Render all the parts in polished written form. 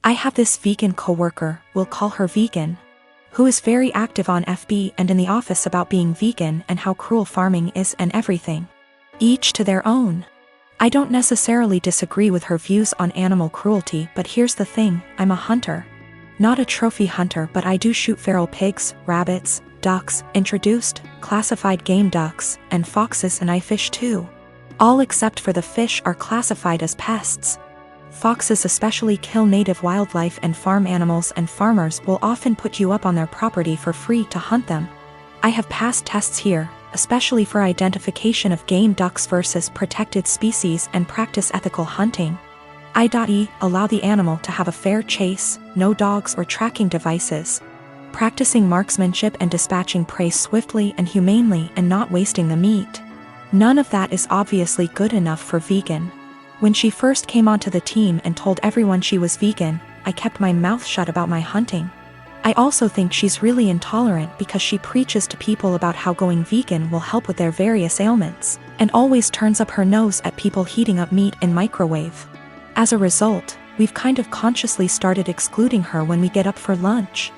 I have this vegan coworker, we'll call her Vegan, who is very active on FB and in the office about being vegan and how cruel farming is and everything. Each to their own. I don't necessarily disagree with her views on animal cruelty, but here's the thing, I'm a hunter. Not a trophy hunter, but I do shoot feral pigs, rabbits, ducks, introduced, classified game ducks, and foxes, and I fish too. All except for the fish are classified as pests. Foxes especially kill native wildlife and farm animals, and farmers will often put you up on their property for free to hunt them. I have passed tests here, especially for identification of game ducks versus protected species, and practice ethical hunting. I.e. allow the animal to have a fair chase, no dogs or tracking devices. Practicing marksmanship and dispatching prey swiftly and humanely and not wasting the meat. None of that is obviously good enough for Vegan. When she first came onto the team and told everyone she was vegan, I kept my mouth shut about my hunting. I also think she's really intolerant because she preaches to people about how going vegan will help with their various ailments, and always turns up her nose at people heating up meat in microwave. As a result, we've kind of consciously started excluding her when we get up for lunch.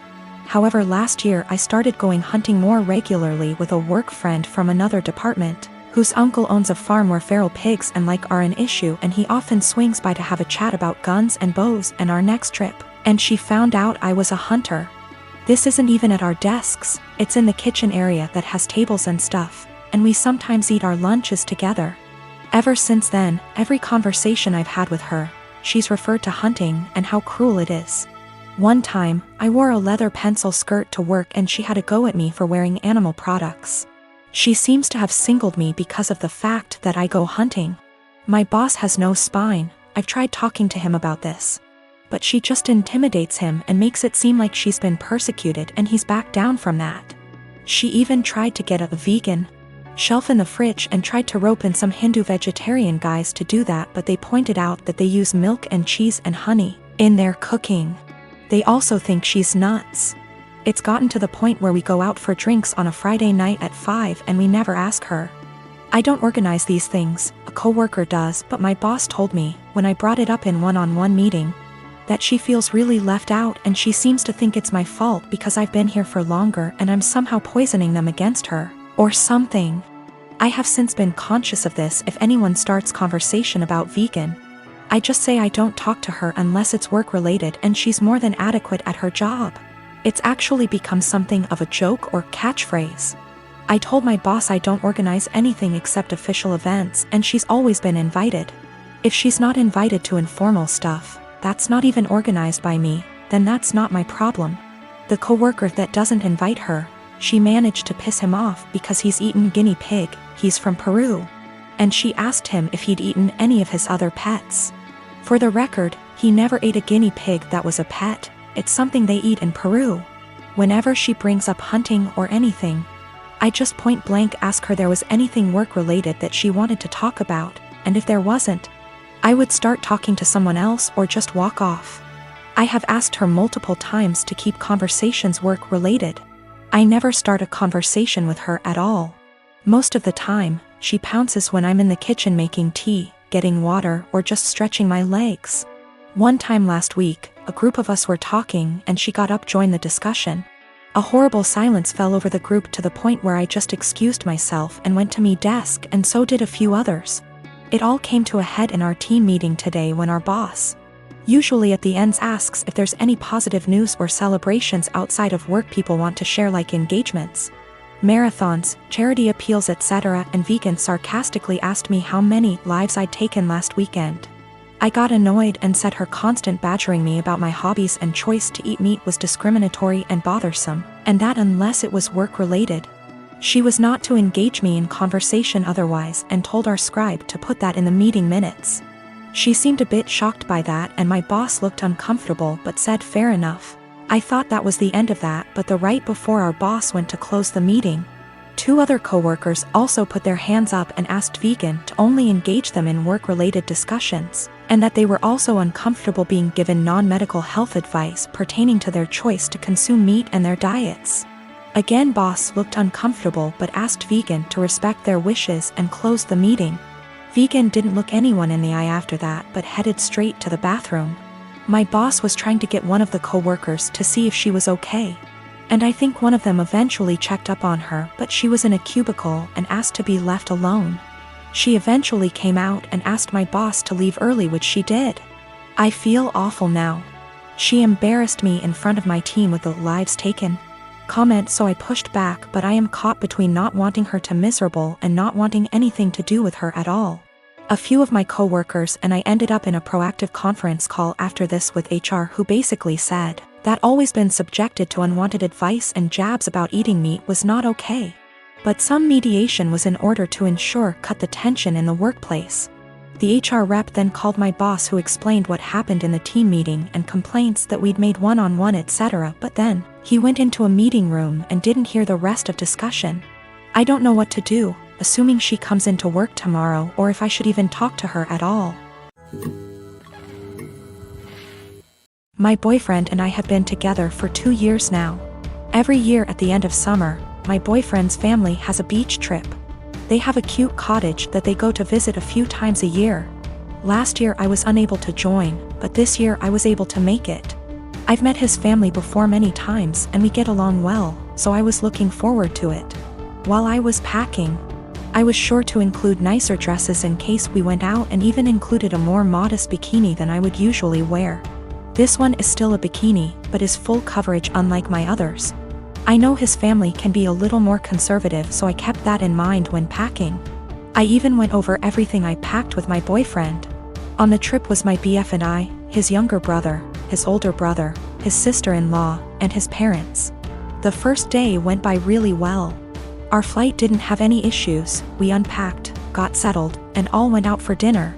However, last year I started going hunting more regularly with a work friend from another department, whose uncle owns a farm where feral pigs and like are an issue, and he often swings by to have a chat about guns and bows and our next trip, and she found out I was a hunter. This isn't even at our desks, it's in the kitchen area that has tables and stuff, and we sometimes eat our lunches together. Ever since then, every conversation I've had with her, she's referred to hunting and how cruel it is. One time, I wore a leather pencil skirt to work and she had a go at me for wearing animal products. She seems to have singled me because of the fact that I go hunting. My boss has no spine, I've tried talking to him about this. But she just intimidates him and makes it seem like she's been persecuted, and he's backed down from that. She even tried to get a vegan shelf in the fridge and tried to rope in some Hindu vegetarian guys to do that, but they pointed out that they use milk and cheese and honey in their cooking. They also think she's nuts. It's gotten to the point where we go out for drinks on a Friday night at 5 and we never ask her. I don't organize these things, a coworker does, but my boss told me, when I brought it up in one-on-one meeting, that she feels really left out and she seems to think it's my fault because I've been here for longer and I'm somehow poisoning them against her, or something. I have since been conscious of this. If anyone starts conversation about vegan, I just say I don't talk to her unless it's work-related and she's more than adequate at her job. It's actually become something of a joke or catchphrase. I told my boss I don't organize anything except official events, and she's always been invited. If she's not invited to informal stuff, that's not even organized by me, then that's not my problem. The coworker that doesn't invite her, she managed to piss him off because he's eaten guinea pig, he's from Peru. And she asked him if he'd eaten any of his other pets. For the record, he never ate a guinea pig that was a pet. It's something they eat in Peru. Whenever she brings up hunting or anything, I just point blank ask her there was anything work-related that she wanted to talk about, and if there wasn't, I would start talking to someone else or just walk off. I have asked her multiple times to keep conversations work-related. I never start a conversation with her at all. Most of the time, she pounces when I'm in the kitchen making tea, getting water, or just stretching my legs. One time last week, a group of us were talking and she got up to join the discussion. A horrible silence fell over the group to the point where I just excused myself and went to my desk, and so did a few others. It all came to a head in our team meeting today when our boss, usually at the ends, asks if there's any positive news or celebrations outside of work people want to share, like engagements, marathons, charity appeals, etc., and Vegan sarcastically asked me how many lives I'd taken last weekend. I got annoyed and said her constant badgering me about my hobbies and choice to eat meat was discriminatory and bothersome, and that unless it was work-related, she was not to engage me in conversation otherwise, and told our scribe to put that in the meeting minutes. She seemed a bit shocked by that, and my boss looked uncomfortable but said fair enough. I thought that was the end of that, but the right before our boss went to close the meeting, 2 other coworkers also put their hands up and asked Vegan to only engage them in work-related discussions, and that they were also uncomfortable being given non-medical health advice pertaining to their choice to consume meat and their diets. Again, boss looked uncomfortable but asked Vegan to respect their wishes and closed the meeting. Vegan didn't look anyone in the eye after that but headed straight to the bathroom. My boss was trying to get one of the coworkers to see if she was okay. And I think one of them eventually checked up on her, but she was in a cubicle and asked to be left alone. She eventually came out and asked my boss to leave early, which she did. I feel awful now. She embarrassed me in front of my team with the "lives taken" comment, so I pushed back, but I am caught between not wanting her to miserable and not wanting anything to do with her at all. A few of my coworkers and I ended up in a proactive conference call after this with HR, who basically said that always been subjected to unwanted advice and jabs about eating meat was not okay. But some mediation was in order to cut the tension in the workplace. The HR rep then called my boss, who explained what happened in the team meeting and complaints that we'd made one-on-one etc. But then he went into a meeting room and didn't hear the rest of discussion. I don't know what to do, assuming she comes into work tomorrow, or if I should even talk to her at all. My boyfriend and I have been together for 2 years now. Every year at the end of summer, my boyfriend's family has a beach trip. They have a cute cottage that they go to visit a few times a year. Last year I was unable to join, but this year I was able to make it. I've met his family before many times and we get along well, so I was looking forward to it. While I was packing, I was sure to include nicer dresses in case we went out, and even included a more modest bikini than I would usually wear. This one is still a bikini, but is full coverage unlike my others. I know his family can be a little more conservative, so I kept that in mind when packing. I even went over everything I packed with my boyfriend. On the trip was my BF and I, his younger brother, his older brother, his sister-in-law, and his parents. The first day went by really well. Our flight didn't have any issues, we unpacked, got settled, and all went out for dinner.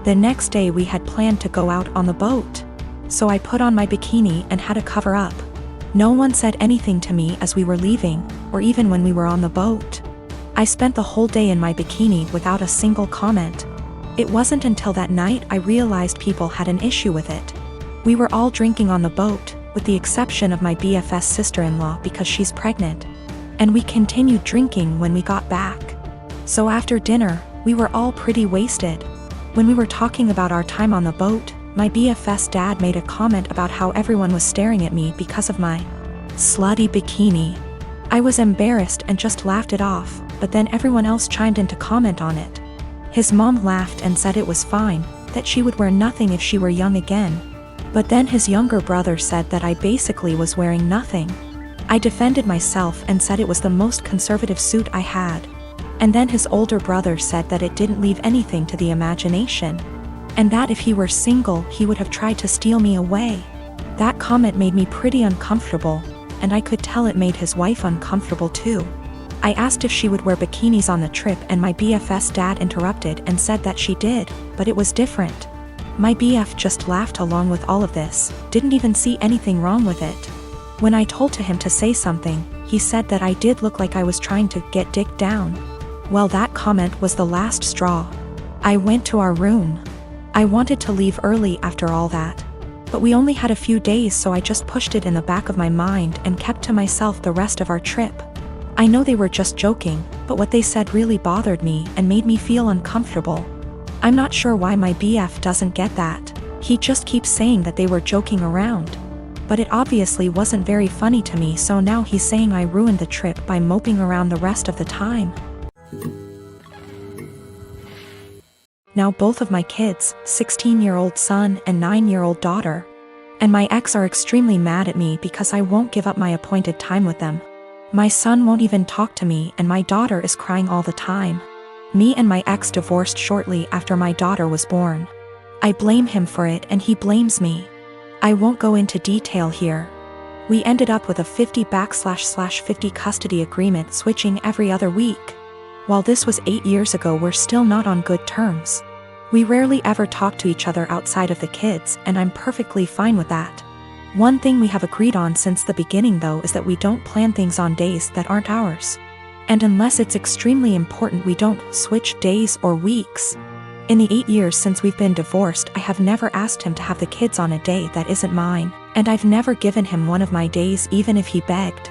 The next day we had planned to go out on the boat. So I put on my bikini and had a cover up. No one said anything to me as we were leaving, or even when we were on the boat. I spent the whole day in my bikini without a single comment. It wasn't until that night I realized people had an issue with it. We were all drinking on the boat, with the exception of my BFS sister-in-law because she's pregnant. And we continued drinking when we got back. So after dinner, we were all pretty wasted. When we were talking about our time on the boat, my BFS dad made a comment about how everyone was staring at me because of my slutty bikini. I was embarrassed and just laughed it off, but then everyone else chimed in to comment on it. His mom laughed and said it was fine, that she would wear nothing if she were young again. But then his younger brother said that I basically was wearing nothing. I defended myself and said it was the most conservative suit I had. And then his older brother said that it didn't leave anything to the imagination. And that if he were single, he would have tried to steal me away. That comment made me pretty uncomfortable, and I could tell it made his wife uncomfortable too. I asked if she would wear bikinis on the trip, and my BFS dad interrupted and said that she did, but it was different. My BF just laughed along with all of this, didn't even see anything wrong with it. When I told him to say something, he said that I did look like I was trying to get dick down. Well, that comment was the last straw. I went to our room. I wanted to leave early after all that. But we only had a few days, so I just pushed it in the back of my mind and kept to myself the rest of our trip. I know they were just joking, but what they said really bothered me and made me feel uncomfortable. I'm not sure why my BF doesn't get that. He just keeps saying that they were joking around. But it obviously wasn't very funny to me, so now he's saying I ruined the trip by moping around the rest of the time. Now both of my kids, 16-year-old son and 9-year-old daughter, and my ex are extremely mad at me because I won't give up my appointed time with them. My son won't even talk to me, and my daughter is crying all the time. Me and my ex divorced shortly after my daughter was born. I blame him for it and he blames me. I won't go into detail here. We ended up with a 50/50 custody agreement, switching every other week. While this was 8 years ago, we're still not on good terms. We rarely ever talk to each other outside of the kids, and I'm perfectly fine with that. One thing we have agreed on since the beginning though is that we don't plan things on days that aren't ours. And unless it's extremely important, we don't switch days or weeks. In the 8 years since we've been divorced, I have never asked him to have the kids on a day that isn't mine, and I've never given him one of my days even if he begged.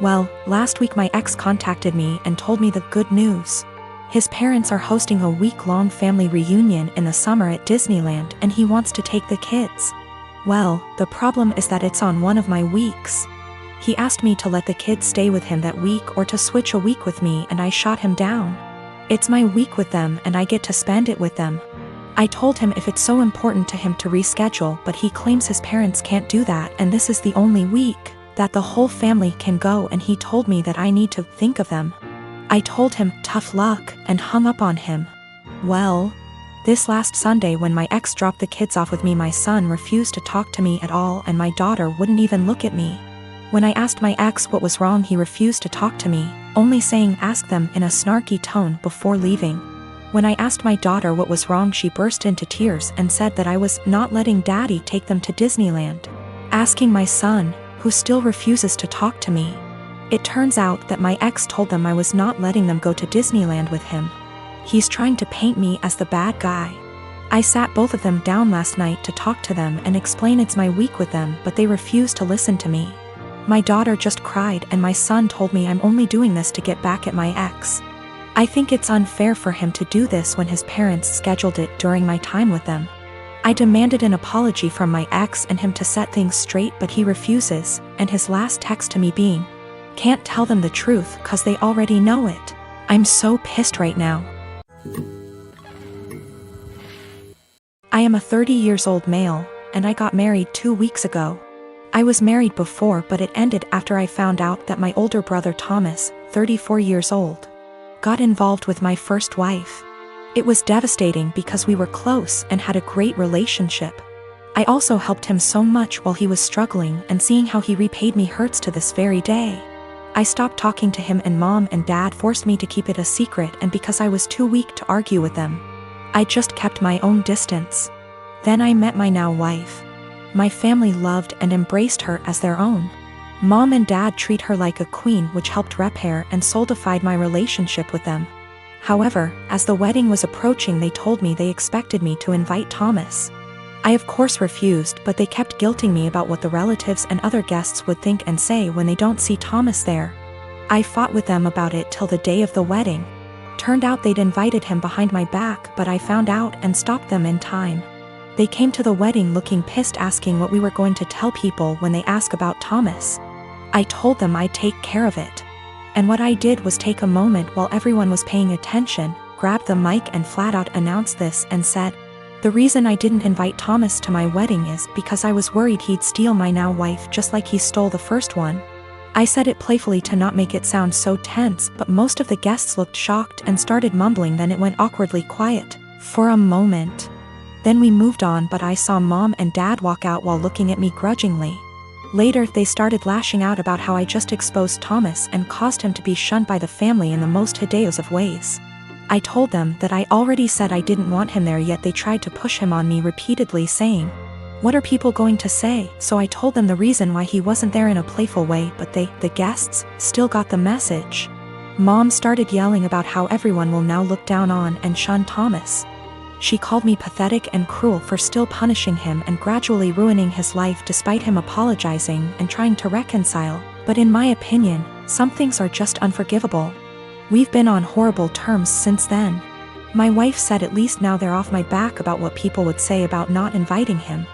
Well, last week my ex contacted me and told me the good news. His parents are hosting a week-long family reunion in the summer at Disneyland, and he wants to take the kids. Well, the problem is that it's on one of my weeks. He asked me to let the kids stay with him that week or to switch a week with me, and I shot him down. It's my week with them and I get to spend it with them. I told him if it's so important to him to reschedule, but he claims his parents can't do that and this is the only week that the whole family can go, and he told me that I need to think of them. I told him tough luck and hung up on him. Well, this last Sunday when my ex dropped the kids off with me, my son refused to talk to me at all and my daughter wouldn't even look at me. When I asked my ex what was wrong, he refused to talk to me, only saying ask them in a snarky tone before leaving. When I asked my daughter what was wrong, she burst into tears and said that I was not letting daddy take them to Disneyland. Asking my son, who still refuses to talk to me. It turns out that my ex told them I was not letting them go to Disneyland with him. He's trying to paint me as the bad guy. I sat both of them down last night to talk to them and explain it's my week with them, but they refused to listen to me. My daughter just cried and my son told me I'm only doing this to get back at my ex. I think it's unfair for him to do this when his parents scheduled it during my time with them. I demanded an apology from my ex and him to set things straight, but he refuses, and his last text to me being, "Can't tell them the truth cause they already know it." I'm so pissed right now. I am a 30 years old male, and I got married 2 weeks ago. I was married before, but it ended after I found out that my older brother Thomas, 34 years old, got involved with my first wife. It was devastating because we were close and had a great relationship. I also helped him so much while he was struggling, and seeing how he repaid me hurts to this very day. I stopped talking to him and mom and dad forced me to keep it a secret, and because I was too weak to argue with them, I just kept my own distance. Then I met my now wife. My family loved and embraced her as their own. Mom and dad treat her like a queen, which helped repair and solidified my relationship with them. However, as the wedding was approaching, they told me they expected me to invite Thomas. I of course refused, but they kept guilting me about what the relatives and other guests would think and say when they don't see Thomas there. I fought with them about it till the day of the wedding. Turned out they'd invited him behind my back, but I found out and stopped them in time. They came to the wedding looking pissed, asking what we were going to tell people when they ask about Thomas. I told them I'd take care of it. And what I did was take a moment while everyone was paying attention, grabbed the mic and flat out announced this and said, "The reason I didn't invite Thomas to my wedding is because I was worried he'd steal my now wife just like he stole the first one." I said it playfully to not make it sound so tense, but most of the guests looked shocked and started mumbling. Then it went awkwardly quiet for a moment. Then we moved on, but I saw mom and dad walk out while looking at me grudgingly. Later they started lashing out about how I just exposed Thomas and caused him to be shunned by the family in the most hideous of ways. I told them that I already said I didn't want him there, yet they tried to push him on me repeatedly, saying, "What are people going to say?" So I told them the reason why he wasn't there in a playful way, but they, the guests, still got the message. Mom started yelling about how everyone will now look down on and shun Thomas. She called me pathetic and cruel for still punishing him and gradually ruining his life despite him apologizing and trying to reconcile, but in my opinion, some things are just unforgivable. We've been on horrible terms since then. My wife said at least now they're off my back about what people would say about not inviting him.